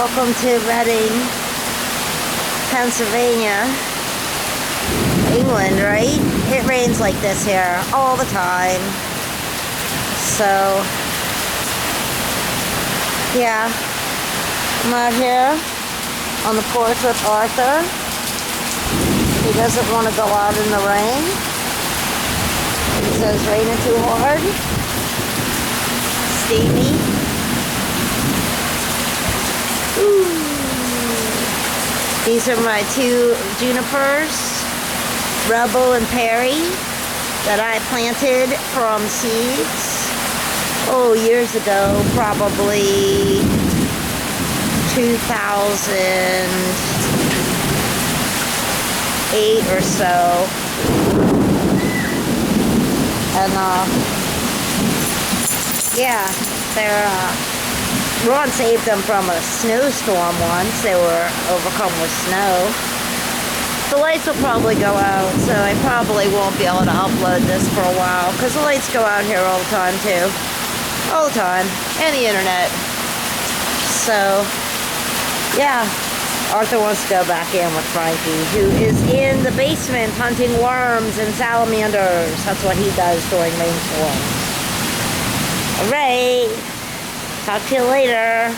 Welcome to Reading, Pennsylvania, England, right? It rains like this here all the time. So, yeah, I'm out here on the porch with Arthur. He doesn't want to go out in the rain. He says it's raining too hard. Steamy. Ooh. These are my two junipers, Rebel and Perry, that I planted from seeds. Oh, years ago, probably 2008 or so. And yeah, they're Ron saved them from a snowstorm once. They were overcome with snow. The lights will probably go out, so I probably won't be able to upload this for a while, because the lights go out here all the time too. All the time. And the internet. So, yeah. Arthur wants to go back in with Frankie, who is in the basement hunting worms and salamanders. That's what he does during rainstorms. Alright. Talk to you later.